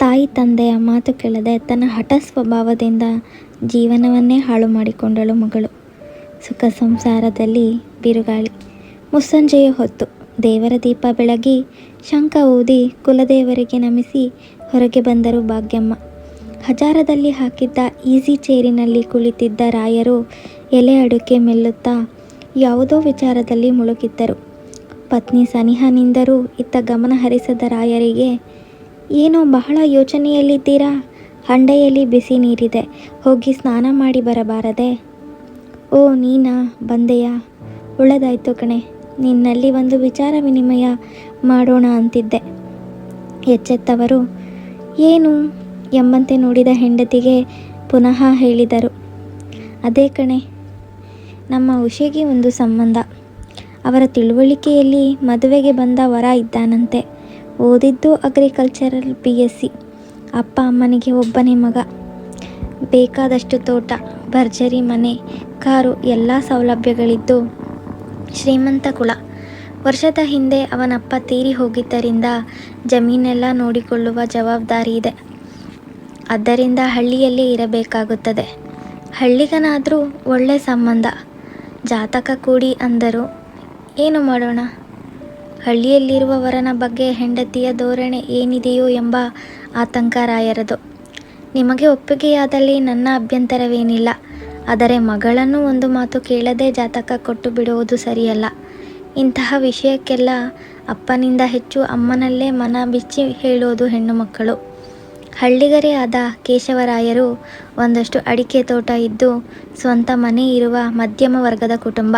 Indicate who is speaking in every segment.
Speaker 1: ತಾಯಿ ತಂದೆಯ ಮಾತು ಕೇಳದೆ ತನ್ನ ಹಠ ಸ್ವಭಾವದಿಂದ ಜೀವನವನ್ನೇ ಹಾಳು ಮಾಡಿಕೊಂಡಳು ಮಗಳು. ಸುಖ ಸಂಸಾರದಲ್ಲಿ ಬಿರುಗಾಳಿ. ಮುಸ್ಸಂಜೆಯ ಹೊತ್ತು ದೇವರ ದೀಪ ಬೆಳಗಿ ಶಂಖ ಊದಿ ಕುಲದೇವರಿಗೆ ನಮಿಸಿ ಹೊರಗೆ ಬಂದರು ಭಾಗ್ಯಮ್ಮ. ಹಜಾರದಲ್ಲಿ ಹಾಕಿದ್ದ ಈಸಿ ಚೇರಿನಲ್ಲಿ ಕುಳಿತಿದ್ದ ರಾಯರು ಎಲೆ ಅಡುಗೆ ಮೆಲ್ಲುತ್ತಾ ಯಾವುದೋ ವಿಚಾರದಲ್ಲಿ ಮುಳುಗಿದ್ದರು. ಪತ್ನಿ ಸನಿಹನಿಂದರೂ ಇತ್ತ ಗಮನ ಹರಿಸದ ರಾಯರಿಗೆ, ಏನೋ ಬಹಳ ಯೋಚನೆಯಲ್ಲಿದ್ದೀರಾ? ಹಂಡೆಯಲ್ಲಿ ಬಿಸಿ ನೀರಿದೆ, ಹೋಗಿ ಸ್ನಾನ ಮಾಡಿ ಬರಬಾರದೆ? ಓ ನೀನಾ, ಬಂದೆಯಾ? ಒಳ್ಳೆದಾಯ್ತು ಕಣೆ, ನಿನ್ನಲ್ಲಿ ಒಂದು ವಿಚಾರ ವಿನಿಮಯ ಮಾಡೋಣ ಅಂತಿದ್ದೆ. ಎಚ್ಚೆತ್ತವರು ಏನು ಎಂಬಂತೆ ನೋಡಿದ ಹೆಂಡತಿಗೆ ಪುನಃ ಹೇಳಿದರು, ಅದೇ ಕಣೆ, ನಮ್ಮ ಉಷೆಗೆ ಒಂದು ಸಂಬಂಧ. ಅವರ ತಿಳುವಳಿಕೆಯಲ್ಲಿ ಮದುವೆಗೆ ಬಂದ ವರ ಇದ್ದಾನಂತೆ. ಓದಿದ್ದು ಅಗ್ರಿಕಲ್ಚರಲ್ BSc. ಅಪ್ಪ ಅಮ್ಮನಿಗೆ ಒಬ್ಬನೇ ಮಗ. ಬೇಕಾದಷ್ಟು ತೋಟ, ಭರ್ಜರಿ ಮನೆ, ಕಾರು, ಎಲ್ಲ ಸೌಲಭ್ಯಗಳಿದ್ದು ಶ್ರೀಮಂತ ಕುಲ. ವರ್ಷದ ಹಿಂದೆ ಅವನಪ್ಪ ತೀರಿ ಹೋಗಿದ್ದರಿಂದ ಜಮೀನೆಲ್ಲ ನೋಡಿಕೊಳ್ಳುವ ಜವಾಬ್ದಾರಿ ಇದೆ. ಆದ್ದರಿಂದ ಹಳ್ಳಿಯಲ್ಲೇ ಇರಬೇಕಾಗುತ್ತದೆ. ಹಳ್ಳಿಗನಾದರೂ ಒಳ್ಳೆ ಸಂಬಂಧ, ಜಾತಕ ಕೂಡಿ ಅಂದರು. ಏನು ಮಾಡೋಣ? ಹಳ್ಳಿಯಲ್ಲಿರುವವರನ ಬಗ್ಗೆ ಹೆಂಡತಿಯ ಧೋರಣೆ ಏನಿದೆಯೋ ಎಂಬ ಆತಂಕ ರಾಯರದು. ನಿಮಗೆ ಒಪ್ಪಿಗೆಯಾದಲ್ಲಿ ನನ್ನ ಅಭ್ಯಂತರವೇನಿಲ್ಲ. ಆದರೆ ಮಗಳನ್ನು ಒಂದು ಮಾತು ಕೇಳದೆ ಜಾತಕ ಕೊಟ್ಟು ಬಿಡುವುದು ಸರಿಯಲ್ಲ. ಇಂತಹ ವಿಷಯಕ್ಕೆಲ್ಲ ಅಪ್ಪನಿಂದ ಹೆಚ್ಚು ಅಮ್ಮನಲ್ಲೇ ಮನ ಬಿಚ್ಚಿ ಹೇಳೋದು ಹೆಣ್ಣು ಮಕ್ಕಳು. ಹಳ್ಳಿಗರೇ ಆದ ಕೇಶವರಾಯರು ಒಂದಷ್ಟು ಅಡಿಕೆ ತೋಟ ಇದ್ದು ಸ್ವಂತ ಮನೆ ಇರುವ ಮಧ್ಯಮ ವರ್ಗದ ಕುಟುಂಬ.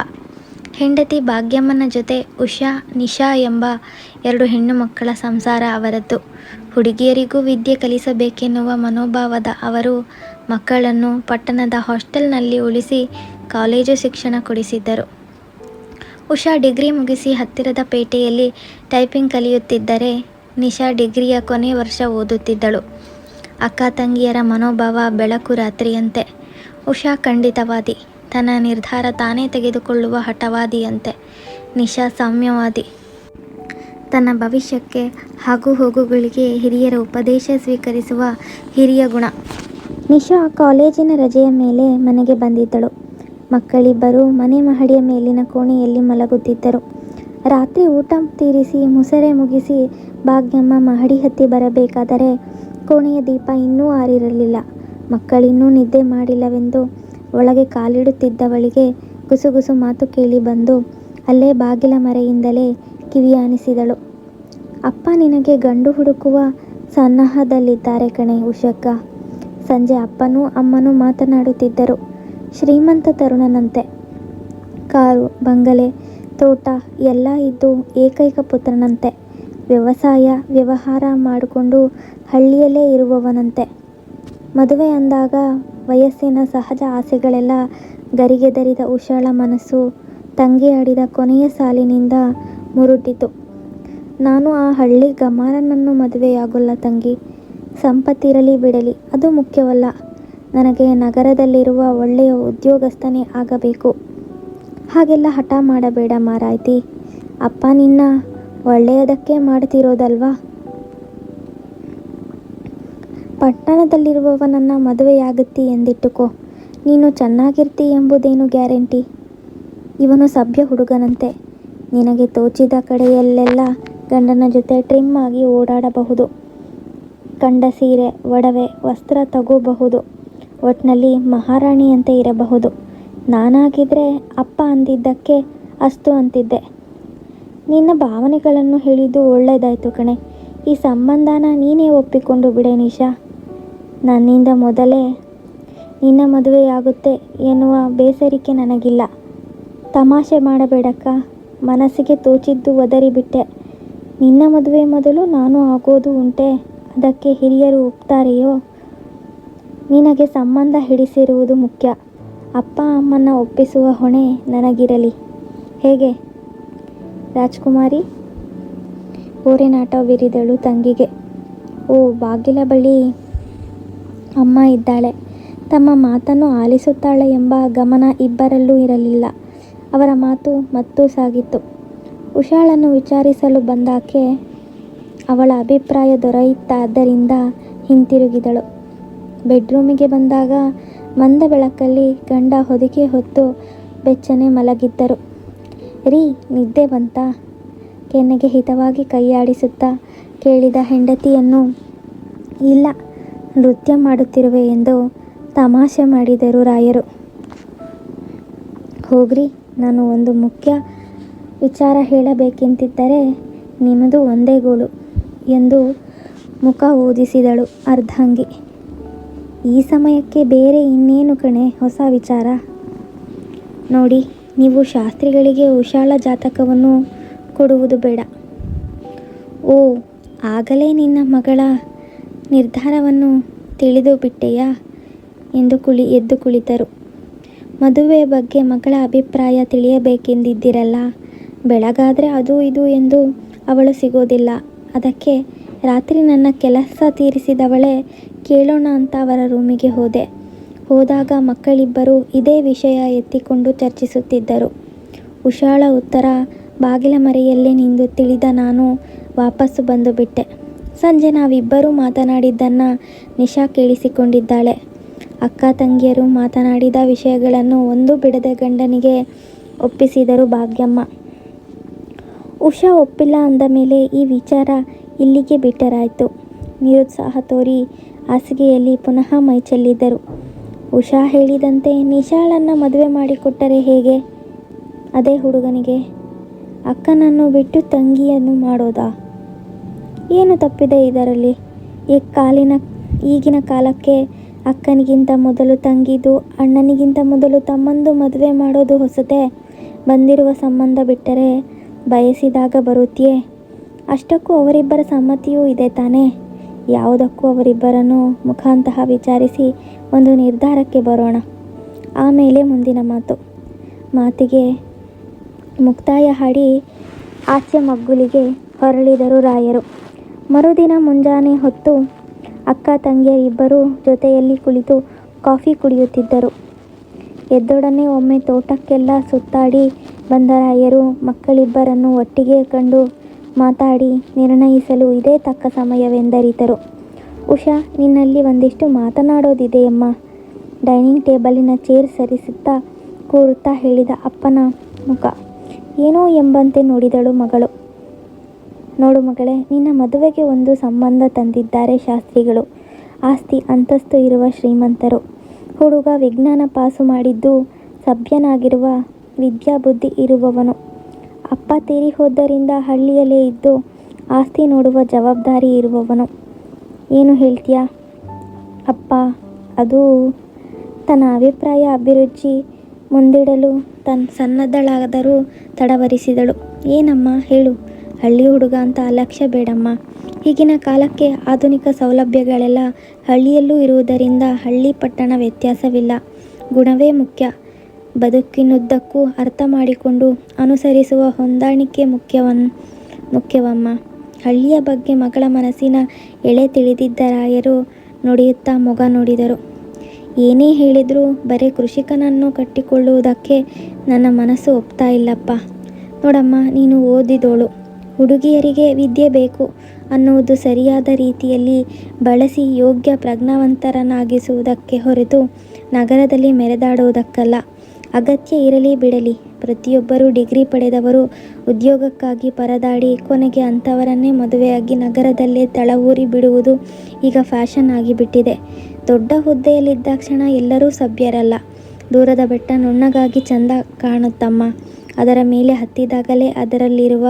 Speaker 1: ಹೆಂಡತಿ ಭಾಗ್ಯಮ್ಮನ ಜೊತೆ ಉಷಾ, ನಿಶಾ ಎಂಬ 2 ಹೆಣ್ಣು ಮಕ್ಕಳ ಸಂಸಾರ ಅವರದ್ದು. ಹುಡುಗಿಯರಿಗೂ ವಿದ್ಯೆ ಕಲಿಸಬೇಕೆನ್ನುವ ಮನೋಭಾವದ ಅವರು ಮಕ್ಕಳನ್ನು ಪಟ್ಟಣದ ಹಾಸ್ಟೆಲ್ನಲ್ಲಿ ಉಳಿಸಿ ಕಾಲೇಜು ಶಿಕ್ಷಣ ಕೊಡಿಸಿದ್ದರು. ಉಷಾ ಡಿಗ್ರಿ ಮುಗಿಸಿ ಹತ್ತಿರದ ಪೇಟೆಯಲ್ಲಿ ಟೈಪಿಂಗ್ ಕಲಿಯುತ್ತಿದ್ದರೆ ನಿಶಾ ಡಿಗ್ರಿಯ ಕೊನೆ ವರ್ಷ ಓದುತ್ತಿದ್ದಳು. ಅಕ್ಕ ತಂಗಿಯರ ಮನೋಭಾವ ಬೆಳಕು ರಾತ್ರಿಯಂತೆ. ಉಷಾ ಖಂಡಿತವಾದಿ, ತನ್ನ ನಿರ್ಧಾರ ತಾನೇ ತೆಗೆದುಕೊಳ್ಳುವ ಹಠವಾದಿಯಂತೆ. ನಿಶಾ ಸಾಮ್ಯವಾದಿ, ತನ್ನ ಭವಿಷ್ಯಕ್ಕೆ ಹಾಗೂ ಹೋಗುಗಳಿಗೆ ಹಿರಿಯರ ಉಪದೇಶ ಸ್ವೀಕರಿಸುವ ಹಿರಿಯ ಗುಣ. ನಿಶಾ ಕಾಲೇಜಿನ ರಜೆಯ ಮೇಲೆ ಮನೆಗೆ ಬಂದಿದ್ದಳು. ಮಕ್ಕಳಿಬ್ಬರು ಮನೆ ಮಹಡಿಯ ಮೇಲಿನ ಕೋಣೆಯಲ್ಲಿ ಮಲಗುತ್ತಿದ್ದರು. ರಾತ್ರಿ ಊಟ ತೀರಿಸಿ ಮುಸರೆ ಮುಗಿಸಿ ಭಾಗ್ಯಮ್ಮ ಮಹಡಿ ಹತ್ತಿ ಬರಬೇಕಾದರೆ ಕೋಣೆಯ ದೀಪ ಇನ್ನೂ ಆರಿರಲಿಲ್ಲ. ಮಕ್ಕಳಿನ್ನೂ ನಿದ್ದೆ ಮಾಡಿಲ್ಲವೆಂದು ಒಳಗೆ ಕಾಲಿಡುತ್ತಿದ್ದವಳಿಗೆ ಗುಸುಗುಸು ಮಾತು ಕೇಳಿ ಬಂದು ಅಲ್ಲೇ ಬಾಗಿಲ ಮರೆಯಿಂದಲೇ ಕಿವಿಯಾನಿಸಿದಳು. ಅಪ್ಪ ನಿನಗೆ ಗಂಡು ಹುಡುಕುವ ಸನ್ನಾಹದಲ್ಲಿದ್ದಾರೆ ಕಣೆ ಉಷಕ್ಕ. ಸಂಜೆ ಅಪ್ಪನೂ ಅಮ್ಮನೂ ಮಾತನಾಡುತ್ತಿದ್ದರು. ಶ್ರೀಮಂತ ತರುಣನಂತೆ. ಕಾರು, ಬಂಗಲೆ, ತೋಟ ಎಲ್ಲ ಇದ್ದು ಏಕೈಕ ಪುತ್ರನಂತೆ. ವ್ಯವಸಾಯ ವ್ಯವಹಾರ ಮಾಡಿಕೊಂಡು ಹಳ್ಳಿಯಲ್ಲೇ ಇರುವವನಂತೆ. ಮದುವೆ ಅಂದಾಗ ವಯಸ್ಸಿನ ಸಹಜ ಆಸೆಗಳೆಲ್ಲ ಗರಿಗೆದರಿದ ಉಷಾಳ ಮನಸ್ಸು ತಂಗಿ ಆಡಿದ ಕೊನೆಯ ಸಾಲಿನಿಂದ ಮುರುಟಿತು. ನಾನು ಆ ಹಳ್ಳಿ ಗಮಾರನನ್ನು ಮದುವೆಯಾಗೋಲ್ಲ ತಂಗಿ. ಸಂಪತ್ತಿರಲಿ ಬಿಡಲಿ ಅದು ಮುಖ್ಯವಲ್ಲ. ನನಗೆ ನಗರದಲ್ಲಿರುವ ಒಳ್ಳೆಯ ಉದ್ಯೋಗಸ್ಥನೇ ಆಗಬೇಕು. ಹಾಗೆಲ್ಲ ಹಠ ಮಾಡಬೇಡ ಮಾರಾಯ್ತಿ. ಅಪ್ಪ ನಿನ್ನ ಒಳ್ಳೆಯದಕ್ಕೆ ಮಾಡ್ತಿರೋದಲ್ವಾ? ಪಟ್ಟಣದಲ್ಲಿರುವವನನ್ನು ಮದುವೆಯಾಗುತ್ತಿ ಎಂದಿಟ್ಟುಕೋ, ನೀನು ಚೆನ್ನಾಗಿರ್ತಿ ಎಂಬುದೇನು ಗ್ಯಾರಂಟಿ? ಇವನು ಸಭ್ಯ ಹುಡುಗನಂತೆ. ನಿನಗೆ ತೋಚಿದ ಕಡೆಯಲ್ಲೆಲ್ಲ ಗಂಡನ ಜೊತೆ ಟ್ರಿಮ್ ಆಗಿ ಓಡಾಡಬಹುದು. ಕಂಡ ಸೀರೆ, ಒಡವೆ, ವಸ್ತ್ರ ತಗೋಬಹುದು. ಒಟ್ನಲ್ಲಿ ಮಹಾರಾಣಿಯಂತೆ ಇರಬಹುದು. ನಾನಾಗಿದ್ದರೆ ಅಪ್ಪ ಅಂದಿದ್ದಕ್ಕೆ ಅಸ್ತು ಅಂತಿದ್ದೆ. ನಿನ್ನ ಭಾವನೆಗಳನ್ನು ಹೇಳಿದ್ದು ಒಳ್ಳೆಯದಾಯ್ತು ಕಣೆ. ಈ ಸಂಬಂಧನ ನೀನೇ ಒಪ್ಪಿಕೊಂಡು ಬಿಡೆ ನಿಶಾ. ನನ್ನಿಂದ ಮೊದಲೇ ನಿನ್ನ ಮದುವೆಯಾಗುತ್ತೆ ಎನ್ನುವ ಬೇಸರಿಕೆ ನನಗಿಲ್ಲ. ತಮಾಷೆ ಮಾಡಬೇಡಕ್ಕ. ಮನಸ್ಸಿಗೆ ತೋಚಿದ್ದು ಒದರಿಬಿಟ್ಟೆ. ನಿನ್ನ ಮದುವೆ ಮೊದಲು ನಾನು ಆಗೋದು ಉಂಟೆ. ಅದಕ್ಕೆ ಹಿರಿಯರು ಒಪ್ತಾರೆಯೋ? ನಿನಗೆ ಸಂಬಂಧ ಹಿಡಿಸಿರುವುದು ಮುಖ್ಯ. ಅಪ್ಪ ಅಮ್ಮನ ಒಪ್ಪಿಸುವ ಹೊಣೆ ನನಗಿರಲಿ. ಹೇಗೆ ರಾಜ್ಕುಮಾರಿ? ಓರೆನಾಟ ವಿರಿದಳು ತಂಗಿಗೆ. ಓ, ಬಾಗಿಲ ಬಳಿ ಅಮ್ಮ ಇದ್ದಾಳೆ. ತಮ್ಮ ಮಾತನ್ನು ಆಲಿಸುತ್ತಾಳೆ ಎಂಬ ಗಮನ ಇಬ್ಬರಲ್ಲೂ ಇರಲಿಲ್ಲ. ಅವರ ಮಾತು ಮತ್ತೂ ಸಾಗಿತ್ತು. ಉಷಾಳನ್ನು ವಿಚಾರಿಸಲು ಬಂದಾಕೆ ಅವಳ ಅಭಿಪ್ರಾಯ ದೊರೆಯಿತಾದ್ದರಿಂದ ಹಿಂತಿರುಗಿದಳು. ಬೆಡ್ರೂಮಿಗೆ ಬಂದಾಗ ಮಂದ ಬೆಳಕಲ್ಲಿ ಗಂಡ ಹೊದಿಕೆ ಹೊತ್ತು ಬೆಚ್ಚನೆ ಮಲಗಿದ್ದರು. ರೀ, ನಿದ್ದೆ ಬಂತಾ? ಕೆನ್ನೆಗೆ ಹಿತವಾಗಿ ಕೈಯಾಡಿಸುತ್ತಾ ಕೇಳಿದ ಹೆಂಡತಿಯನ್ನು. ಇಲ್ಲ, ನೃತ್ಯ ಮಾಡುತ್ತಿರುವೆ ಎಂದು ತಮಾಷೆ ಮಾಡಿದರು ರಾಯರು. ಹೋಗ್ರಿ, ನಾನು ಒಂದು ಮುಖ್ಯ ವಿಚಾರ ಹೇಳಬೇಕೆಂತಿದ್ದರೆ ನಿಮ್ಮದು ಒಂದೇ ಗೋಳು ಎಂದು ಮುಖ ಊದಿಸಿದಳು ಅರ್ಧಾಂಗಿ. ಈ ಸಮಯಕ್ಕೆ ಬೇರೆ ಇನ್ನೇನು ಕಣೆ ಹೊಸ ವಿಚಾರ? ನೋಡಿ, ನೀವು ಶಾಸ್ತ್ರಿಗಳಿಗೆ ಉಷಾಳ ಜಾತಕವನ್ನು ಕೊಡುವುದು ಬೇಡ. ಓ, ಆಗಲೇ ನಿನ್ನ ಮಗಳ ನಿರ್ಧಾರವನ್ನು ತಿಳಿದು ಬಿಟ್ಟೆಯಾ ಎಂದು ಎದ್ದು ಕುಳಿತರು. ಮದುವೆ ಬಗ್ಗೆ ಮಗಳ ಅಭಿಪ್ರಾಯ ತಿಳಿಯಬೇಕೆಂದಿದ್ದಿರಲ್ಲ. ಬೆಳಗಾದರೆ ಅದು ಇದು ಎಂದು ಅವಳು ಸಿಗೋದಿಲ್ಲ. ಅದಕ್ಕೆ ರಾತ್ರಿ ನನ್ನ ಕೆಲಸ ತೀರಿಸಿದವಳೇ ಕೇಳೋಣ ಅಂತ ಅವರ ರೂಮಿಗೆ ಹೋದಾಗ ಮಕ್ಕಳಿಬ್ಬರು ಇದೇ ವಿಷಯ ಎತ್ತಿಕೊಂಡು ಚರ್ಚಿಸುತ್ತಿದ್ದರು. ಉಷಾಳ ಉತ್ತರ ಬಾಗಿಲ ಮರೆಯಲ್ಲೇ ನಿಂದು ತಿಳಿದ ನಾನು ವಾಪಸ್ಸು ಬಂದು ಬಿಟ್ಟೆ. ಸಂಜೆ ನಾವಿಬ್ಬರೂ ಮಾತನಾಡಿದ್ದನ್ನು ನಿಶಾ ಕೇಳಿಸಿಕೊಂಡಿದ್ದಾಳೆ. ಅಕ್ಕ ತಂಗಿಯರು ಮಾತನಾಡಿದ ವಿಷಯಗಳನ್ನು ಒಂದು ಬಿಡದೆ ಗಂಡನಿಗೆ ಒಪ್ಪಿಸಿದರು ಭಾಗ್ಯಮ್ಮ. ಉಷಾ ಒಪ್ಪಿಲ್ಲ ಅಂದ ಮೇಲೆ ಈ ವಿಚಾರ ಇಲ್ಲಿಗೆ ಬಿಟ್ಟರಾಯಿತು. ನಿರುತ್ಸಾಹ ತೋರಿ ಹಾಸಿಗೆಯಲ್ಲಿ ಪುನಃ ಮೈಚೆಲ್ಲಿದ್ದರು. ಉಷಾ ಹೇಳಿದಂತೆ ನಿಶಾಳನ್ನು ಮದುವೆ ಮಾಡಿಕೊಟ್ಟರೆ ಹೇಗೆ? ಅದೇ ಹುಡುಗನಿಗೆ ಅಕ್ಕನನ್ನು ಬಿಟ್ಟು ತಂಗಿಯನ್ನು ಮಾಡೋದಾ? ಏನು ತಪ್ಪಿದೆ ಇದರಲ್ಲಿ? ಈಗಿನ ಕಾಲಕ್ಕೆ ಅಕ್ಕನಿಗಿಂತ ಮೊದಲು ತಂಗಿದು, ಅಣ್ಣನಿಗಿಂತ ಮೊದಲು ತಮ್ಮಂದು ಮದುವೆ ಮಾಡೋದು ಹೊಸತೆ. ಬಂದಿರುವ ಸಂಬಂಧ ಬಿಟ್ಟರೆ ಬಯಸಿದಾಗ ಬರುತ್ತೆಯೇ? ಅಷ್ಟಕ್ಕೂ ಅವರಿಬ್ಬರ ಸಮ್ಮತಿಯೂ ಇದೆ ತಾನೇ? ಯಾವುದಕ್ಕೂ ಅವರಿಬ್ಬರನ್ನು ಮುಖಾಂತಹ ವಿಚಾರಿಸಿ ಒಂದು ನಿರ್ಧಾರಕ್ಕೆ ಬರೋಣ, ಆಮೇಲೆ ಮುಂದಿನ ಮಾತಿಗೆ ಮುಕ್ತಾಯ ಹಾಡಿ ಆಚೆ ಮಗ್ಗುಲಿಗೆ ಹೊರಳಿದರು ರಾಯರು. ಮರುದಿನ ಮುಂಜಾನೆ ಹೊತ್ತು ಅಕ್ಕ ತಂಗಿಯರಿಬ್ಬರೂ ಜೊತೆಯಲ್ಲಿ ಕುಳಿತು ಕಾಫಿ ಕುಡಿಯುತ್ತಿದ್ದರು. ಎದ್ದೊಡನೆ ಒಮ್ಮೆ ತೋಟಕ್ಕೆಲ್ಲ ಸುತ್ತಾಡಿ ಬಂದ ರಾಯರು ಮಕ್ಕಳಿಬ್ಬರನ್ನು ಒಟ್ಟಿಗೆ ಕಂಡು ಮಾತಾಡಿ ನಿರ್ಣಯಿಸಲು ಇದೇ ತಕ್ಕ ಸಮಯವೆಂದರಿತರು. ಉಷಾ, ನಿನ್ನಲ್ಲಿ ಒಂದಿಷ್ಟು ಮಾತನಾಡೋದಿದೆಯಮ್ಮ. ಡೈನಿಂಗ್ ಟೇಬಲಿನ ಚೇರ್ ಸರಿಸುತ್ತಾ ಕೂರುತ್ತಾ ಹೇಳಿದ ಅಪ್ಪನ ಮುಖ ಏನೋ ಎಂಬಂತೆ ನೋಡಿದಳು ಮಗಳು. ನೋಡು ಮಗಳೇ, ನಿನ್ನ ಮದುವೆಗೆ ಒಂದು ಸಂಬಂಧ ತಂದಿದ್ದಾರೆ ಶಾಸ್ತ್ರಿಗಳು. ಆಸ್ತಿ ಅಂತಸ್ತು ಇರುವ ಶ್ರೀಮಂತರು. ಹುಡುಗ ವಿಜ್ಞಾನ ಪಾಸು ಮಾಡಿದ್ದು, ಸಭ್ಯನಾಗಿರುವ, ವಿದ್ಯಾಬುದ್ಧಿ ಇರುವವನು. ಅಪ್ಪ ತೀರಿ ಹೋದ್ದರಿಂದ ಹಳ್ಳಿಯಲ್ಲೇ ಇದ್ದು ಆಸ್ತಿ ನೋಡುವ ಜವಾಬ್ದಾರಿ ಇರುವವನು. ಏನು ಹೇಳ್ತೀಯಾ? ಅಪ್ಪ, ಅದು ತನ್ನ ಅಭಿಪ್ರಾಯ ಅಭಿರುಚಿ ಮುಂದಿಡಲು ಸನ್ನದ್ಧಳಾದರೂ ತಡವರಿಸಿದಳು. ಏನಮ್ಮ ಹೇಳು? ಹಳ್ಳಿ ಹುಡುಗ ಅಂತ ಅಲಕ್ಷ್ಯ ಬೇಡಮ್ಮ. ಈಗಿನ ಕಾಲಕ್ಕೆ ಆಧುನಿಕ ಸೌಲಭ್ಯಗಳೆಲ್ಲ ಹಳ್ಳಿಯಲ್ಲೂ ಇರುವುದರಿಂದ ಹಳ್ಳಿ ಪಟ್ಟಣ ವ್ಯತ್ಯಾಸವಿಲ್ಲ. ಗುಣವೇ ಮುಖ್ಯ. ಬದುಕಿನುದ್ದಕ್ಕೂ ಅರ್ಥ ಮಾಡಿಕೊಂಡು ಅನುಸರಿಸುವ ಹೊಂದಾಣಿಕೆ ಮುಖ್ಯವಮ್ಮ. ಹಳ್ಳಿಯ ಬಗ್ಗೆ ಮಗಳ ಮನಸ್ಸಿನ ಎಳೆ ತಿಳಿದಿದ್ದ ರಾಯರು ನುಡಿಯುತ್ತಾ ಮೊಗ ನೋಡಿದರು. ಏನೇ ಹೇಳಿದರೂ ಬರೀ ಕೃಷಿಕನನ್ನು ಕಟ್ಟಿಕೊಳ್ಳುವುದಕ್ಕೆ ನನ್ನ ಮನಸ್ಸು ಒಪ್ತಾ ಇಲ್ಲಪ್ಪ. ನೋಡಮ್ಮ, ನೀನು ಓದಿದೋಳು. ಹುಡುಗಿಯರಿಗೆ ವಿದ್ಯೆ ಬೇಕು ಅನ್ನುವುದು ಸರಿಯಾದ ರೀತಿಯಲ್ಲಿ ಬಳಸಿ ಯೋಗ್ಯ ಪ್ರಜ್ಞಾವಂತರನ್ನಾಗಿಸುವುದಕ್ಕೆ ಹೊರತು ನಗರದಲ್ಲಿ ಮೆರೆದಾಡುವುದಕ್ಕಲ್ಲ. ಅಗತ್ಯ ಇರಲಿ ಬಿಡಲಿ, ಪ್ರತಿಯೊಬ್ಬರೂ ಡಿಗ್ರಿ ಪಡೆದವರು ಉದ್ಯೋಗಕ್ಕಾಗಿ ಪರದಾಡಿ ಕೊನೆಗೆ ಅಂಥವರನ್ನೇ ಮದುವೆಯಾಗಿ ನಗರದಲ್ಲೇ ತಳವೂರಿ ಬಿಡುವುದು ಈಗ ಫ್ಯಾಷನ್ ಆಗಿಬಿಟ್ಟಿದೆ. ದೊಡ್ಡ ಹುದ್ದೆಯಲ್ಲಿದ್ದಾಕ್ಷಣ ಎಲ್ಲರೂ ಸಭ್ಯರಲ್ಲ. ದೂರದ ಬೆಟ್ಟ ನುಣ್ಣಗಾಗಿ ಚಂದ ಕಾಣುತ್ತಮ್ಮ. ಅದರ ಮೇಲೆ ಹತ್ತಿದಾಗಲೇ ಅದರಲ್ಲಿರುವ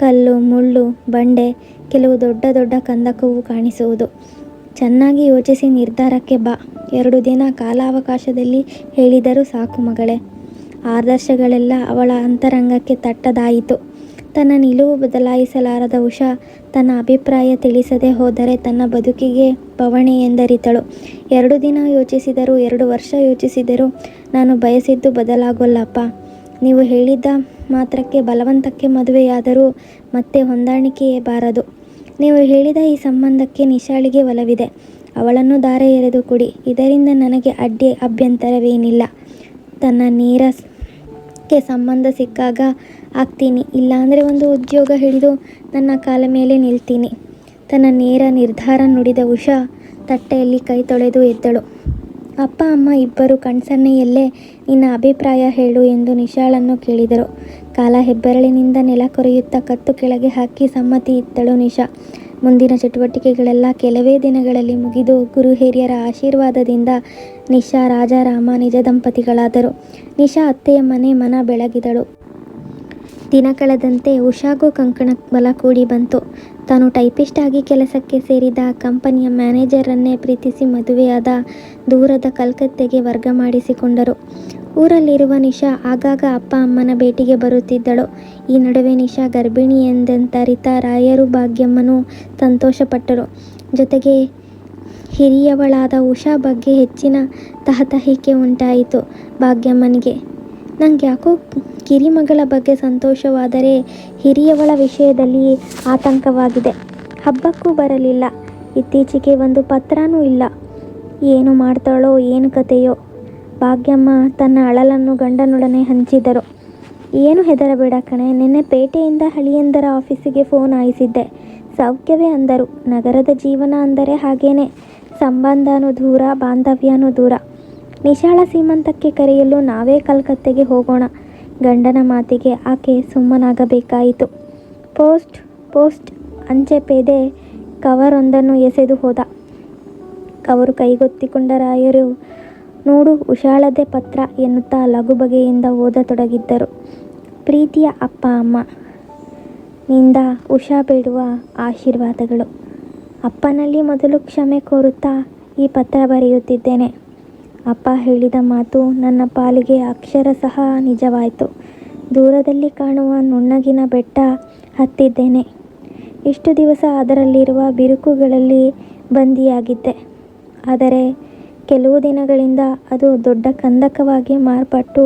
Speaker 1: ಕಲ್ಲು, ಮುಳ್ಳು, ಬಂಡೆ, ಕೆಲವು ದೊಡ್ಡ ದೊಡ್ಡ ಕಂದಕವು ಕಾಣಿಸುವುದು. ಚೆನ್ನಾಗಿ ಯೋಚಿಸಿ ನಿರ್ಧಾರಕ್ಕೆ ಬಾ. 2 ದಿನ ಕಾಲಾವಕಾಶದಲ್ಲಿ ಹೇಳಿದರೂ ಸಾಕು ಮಗಳೇ. ಆದರ್ಶಗಳೆಲ್ಲ ಅವಳ ಅಂತರಂಗಕ್ಕೆ ತಟ್ಟದಾಯಿತು. ತನ್ನ ನಿಲುವು ಬದಲಾಯಿಸಲಾರದ ಉಷಾ ತನ್ನ ಅಭಿಪ್ರಾಯ ತಿಳಿಸದೆ ಹೋದರೆ ತನ್ನ ಬದುಕಿಗೆ ಬವಣೆ ಎಂದರಿತಳು. 2 ದಿನ ಯೋಚಿಸಿದರೂ 2 ವರ್ಷ ಯೋಚಿಸಿದರೂ ನಾನು ಬಯಸಿದ್ದು ಬದಲಾಗೋಲ್ಲಪ್ಪ. ನೀವು ಹೇಳಿದ್ದ ಮಾತ್ರಕ್ಕೆ ಬಲವಂತಕ್ಕೆ ಮದುವೆಯಾದರೂ ಮತ್ತೆ ಹೊಂದಾಣಿಕೆಯೇ ಬಾರದು. ನೀವು ಹೇಳಿದ ಈ ಸಂಬಂಧಕ್ಕೆ ನಿಶಾಳಿಗೆ ಒಲವಿದೆ. ಅವಳನ್ನು ದಾರೆ ಎರೆದು ಕೊಡಿ. ಇದರಿಂದ ನನಗೆ ಅಭ್ಯಂತರವೇನಿಲ್ಲ. ತನ್ನ ನೇರಕ್ಕೆ ಸಂಬಂಧ ಸಿಕ್ಕಾಗ ಆಗ್ತೀನಿ, ಇಲ್ಲಾಂದರೆ ಒಂದು ಉದ್ಯೋಗ ಹಿಡಿದು ನನ್ನ ಕಾಲ ಮೇಲೆ ನಿಲ್ತೀನಿ. ತನ್ನ ನೇರ ನಿರ್ಧಾರ ನುಡಿದ ಉಷಾ ತಟ್ಟೆಯಲ್ಲಿ ಕೈ ತೊಳೆದು ಎದ್ದಳು. ಅಪ್ಪ ಅಮ್ಮ ಇಬ್ಬರು ಕಣ್ಸನ್ನೆಯಲ್ಲೇ ನಿನ್ನ ಅಭಿಪ್ರಾಯ ಹೇಳು ಎಂದು ನಿಶಾಳನ್ನು ಕೇಳಿದರು. ಕಾಲ ಹೆಬ್ಬೆರಳಿನಿಂದ ನೆಲ ಕೊರೆಯುತ್ತಾ ಕತ್ತು ಕೆಳಗೆ ಹಾಕಿ ಸಮ್ಮತಿ ಇತ್ತಳು ನಿಶಾ. ಮುಂದಿನ ಚಟುವಟಿಕೆಗಳೆಲ್ಲ ಕೆಲವೇ ದಿನಗಳಲ್ಲಿ ಮುಗಿದು ಗುರು ಹಿರಿಯರ ಆಶೀರ್ವಾದದಿಂದ ನಿಶಾ ರಾಜಾರಾಮ ನಿಜ ದಂಪತಿಗಳಾದರು. ನಿಶಾ ಅತ್ತೆಯ ಮನ ಬೆಳಗಿದಳು. ದಿನ ಕಳೆದಂತೆ ಉಷಾಗೂ ಕಂಕಣ ಬಲ ಕೂಡಿ ಬಂತು. ತಾನು ಟೈಪಿಸ್ಟ್ ಆಗಿ ಕೆಲಸಕ್ಕೆ ಸೇರಿದ ಕಂಪನಿಯ ಮ್ಯಾನೇಜರನ್ನೇ ಪ್ರೀತಿಸಿ ಮದುವೆಯಾದ ದೂರದ ಕಲ್ಕತ್ತೆಗೆ ವರ್ಗ ಮಾಡಿಸಿಕೊಂಡರು. ಊರಲ್ಲಿರುವ ನಿಶಾ ಆಗಾಗ ಅಪ್ಪ ಅಮ್ಮನ ಭೇಟಿಗೆ ಬರುತ್ತಿದ್ದಳು. ಈ ನಡುವೆ ನಿಶಾ ಗರ್ಭಿಣಿ ಎಂದರಿತ ರಾಯರು ಭಾಗ್ಯಮ್ಮನೂ ಸಂತೋಷಪಟ್ಟರು. ಜೊತೆಗೆ ಹಿರಿಯವಳಾದ ಉಷಾ ಬಗ್ಗೆ ಹೆಚ್ಚಿನ ತಹತಹಿಕೆ ಉಂಟಾಯಿತು ಭಾಗ್ಯಮ್ಮನಿಗೆ. ನಂಗ್ಯಾಕೋ ಕಿರಿಮಗಳ ಬಗ್ಗೆ ಸಂತೋಷವಾದರೆ ಹಿರಿಯವಳ ವಿಷಯದಲ್ಲಿ ಆತಂಕವಾಗಿದೆ. ಹಬ್ಬಕ್ಕೂ ಬರಲಿಲ್ಲ. ಇತ್ತೀಚೆಗೆ ಒಂದು ಪತ್ರನೂ ಇಲ್ಲ. ಏನು ಮಾಡ್ತಾಳೋ ಏನು ಕತೆಯೋ. ಭಾಗ್ಯಮ್ಮ ತನ್ನ ಅಳಲನ್ನು ಗಂಡನೊಡನೆ ಹಂಚಿದರು. ಏನು ಹೆದರಬೇಡ ಕಣೆ, ನಿನ್ನೆ ಪೇಟೆಯಿಂದ ಅಳಿಯಂದರ ಆಫೀಸಿಗೆ ಫೋನ್ ಹಾಯಿಸಿದ್ದೆ. ಸೌಖ್ಯವೇ ಅಂದರು. ನಗರದ ಜೀವನ ಅಂದರೆ ಹಾಗೇನೆ, ಸಂಬಂಧನೂ ದೂರ, ಬಾಂಧವ್ಯನೂ ದೂರ. ನಿಶಾಳ ಸೀಮಂತಕ್ಕೆ ಕರೆಯಲು ನಾವೇ ಕಲ್ಕತ್ತೆಗೆ ಹೋಗೋಣ. ಗಂಡನ ಮಾತಿಗೆ ಆಕೆ ಸುಮ್ಮನಾಗಬೇಕಾಯಿತು. ಪೋಸ್ಟ್ ಅಂಚೆ ಪೇದೆ ಕವರೊಂದನ್ನು ಎಸೆದು ಹೋದ. ಕವರು ಕೈಗೊತ್ತಿಕೊಂಡ ರಾಯರು ನೋಡು ಉಷಾಳದೇ ಪತ್ರ ಎನ್ನುತ್ತಾ ಲಘು ಬಗೆಯಿಂದ ಓದತೊಡಗಿದ್ದರು. ಪ್ರೀತಿಯ ಅಪ್ಪ ಅಮ್ಮ, ನಿಂದ ಉಷಾ ಬೇಡುವ ಆಶೀರ್ವಾದಗಳು. ಅಪ್ಪನಲ್ಲಿ ಮೊದಲು ಕ್ಷಮೆ ಕೋರುತ್ತಾ ಈ ಪತ್ರ ಬರೆಯುತ್ತಿದ್ದೇನೆ. ಅಪ್ಪ ಹೇಳಿದ ಮಾತು ನನ್ನ ಪಾಲಿಗೆ ಅಕ್ಷರಶಃ ನಿಜವಾಯಿತು. ದೂರದಲ್ಲಿ ಕಾಣುವ ನುಣ್ಣಗಿನ ಬೆಟ್ಟ ಹತ್ತಿದ್ದೇನೆ. ಇಷ್ಟು ದಿವಸ ಅದರಲ್ಲಿರುವ ಬಿರುಕುಗಳಲ್ಲಿ ಬಂದಿಯಾಗಿದ್ದೆ. ಆದರೆ ಕೆಲವು ದಿನಗಳಿಂದ ಅದು ದೊಡ್ಡ ಕಂದಕವಾಗಿ ಮಾರ್ಪಟ್ಟು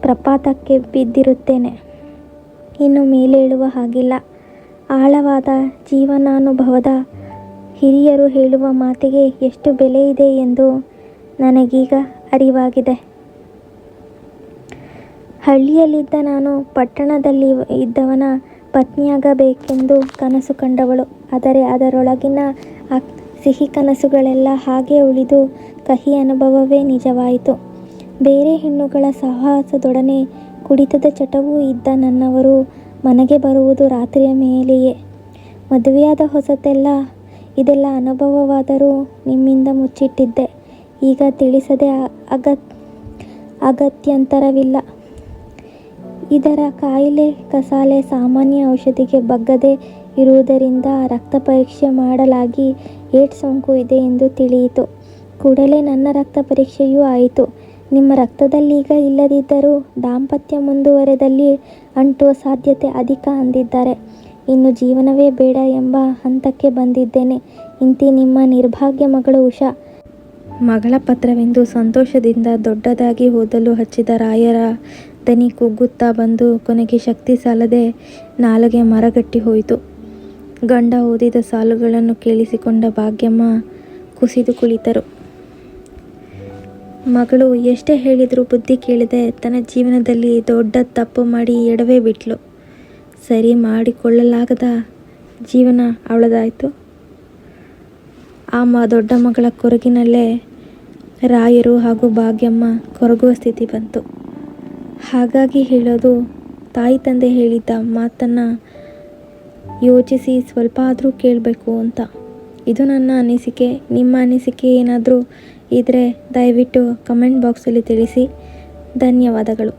Speaker 1: ಪ್ರಪಾತಕ್ಕೆ ಬಿದ್ದಿರುತ್ತೇನೆ. ಇನ್ನು ಮೇಲೇಳುವ ಹಾಗಿಲ್ಲ. ಆಳವಾದ ಜೀವನಾನುಭವದ ಹಿರಿಯರು ಹೇಳುವ ಮಾತಿಗೆ ಎಷ್ಟು ಬೆಲೆ ಇದೆ ಎಂದು ನನಗೀಗ ಅರಿವಾಗಿದೆ. ಹಳ್ಳಿಯಲ್ಲಿದ್ದ ನಾನು ಪಟ್ಟಣದಲ್ಲಿ ಇದ್ದವನ ಪತ್ನಿಯಾಗಬೇಕೆಂದು ಕನಸು ಕಂಡವಳು. ಆದರೆ ಅದರೊಳಗಿನ ಸಿಹಿ ಕನಸುಗಳೆಲ್ಲ ಹಾಗೆ ಉಳಿದು ಕಹಿ ಅನುಭವವೇ ನಿಜವಾಯಿತು. ಬೇರೆ ಹೆಣ್ಣುಗಳ ಸಹವಾಸದೊಡನೆ ಕುಡಿತದ ಚಟವೂ ಇದ್ದ ನನ್ನವರು ಮನೆಗೆ ಬರುವುದು ರಾತ್ರಿಯ ಮೇಲೆಯೇ. ಮದುವೆಯಾದ ಹೊಸತೆಲ್ಲ ಇದೆಲ್ಲ ಅನುಭವವಾದರೂ ನಿಮ್ಮಿಂದ ಮುಚ್ಚಿಟ್ಟಿದ್ದೆ. ಈಗ ತಿಳಿಸದೆ ಅಗತ್ಯಂತರವಿಲ್ಲ. ಇದರ ಕಾಯಿಲೆ ಕಸಾಲೆ ಸಾಮಾನ್ಯ ಔಷಧಿಗೆ ಬಗ್ಗದೇ ಇರುವುದರಿಂದ ರಕ್ತ ಪರೀಕ್ಷೆ ಮಾಡಲಾಗಿ ಏಡ್ಸ್ ಸೋಂಕು ಇದೆ ಎಂದು ತಿಳಿಯಿತು. ಕೂಡಲೇ ನನ್ನ ರಕ್ತ ಪರೀಕ್ಷೆಯೂ ಆಯಿತು. ನಿಮ್ಮ ರಕ್ತದಲ್ಲೀಗ ಇಲ್ಲದಿದ್ದರೂ ದಾಂಪತ್ಯ ಮುಂದುವರೆದಲ್ಲಿ ಅಂಟುವ ಸಾಧ್ಯತೆ ಅಧಿಕ ಅಂದಿದ್ದಾರೆ. ಇನ್ನು ಜೀವನವೇ ಬೇಡ ಎಂಬ ಹಂತಕ್ಕೆ ಬಂದಿದ್ದೇನೆ. ಇಂತಿ ನಿಮ್ಮ ನಿರ್ಭಾಗ್ಯ ಮಗಳು ಉಷಾ. ಮಗಳ ಪತ್ರವೆಂದು ಸಂತೋಷದಿಂದ ದೊಡ್ಡದಾಗಿ ಓದಲು ಹಚ್ಚಿದ ರಾಯರ ದನಿ ಕುಗ್ಗುತ್ತಾ ಬಂದು ಕೊನೆಗೆ ಶಕ್ತಿ ಸಾಲದೆ ನಾಲಿಗೆ ಮರಗಟ್ಟಿ ಹೋಯಿತು. ಗಂಡ ಓದಿದ ಸಾಲುಗಳನ್ನು ಕೇಳಿಸಿಕೊಂಡ ಭಾಗ್ಯಮ್ಮ ಕುಸಿದು ಕುಳಿತರು. ಮಗಳು ಎಷ್ಟೇ ಹೇಳಿದರೂ ಬುದ್ಧಿ ಕೇಳದೆ ತನ್ನ ಜೀವನದಲ್ಲಿ ದೊಡ್ಡ ತಪ್ಪು ಮಾಡಿ ಎಡವೇ ಬಿಟ್ಲು. ಸರಿ ಮಾಡಿಕೊಳ್ಳಲಾಗದ ಜೀವನ ಅವಳದಾಯಿತು. ಆ ದೊಡ್ಡ ಮಗಳ ಕೊರಗಿನಲ್ಲೇ ರಾಯರು ಹಾಗೂ ಭಾಗ್ಯಮ್ಮ ಕೊರಗುವ ಸ್ಥಿತಿ ಬಂತು. ಹಾಗಾಗಿ ಹೇಳೋದು, ತಾಯಿ ತಂದೆ ಹೇಳಿದ್ದ ಮಾತನ್ನು ಯೋಚಿಸಿ ಸ್ವಲ್ಪ ಆದರೂ ಕೇಳಬೇಕು ಅಂತ. ಇದು ನನ್ನ ಅನಿಸಿಕೆ. ನಿಮ್ಮ ಅನಿಸಿಕೆ ಏನಾದರೂ ಇದ್ದರೆ ದಯವಿಟ್ಟು ಕಮೆಂಟ್ ಬಾಕ್ಸಲ್ಲಿ ತಿಳಿಸಿ. ಧನ್ಯವಾದಗಳು.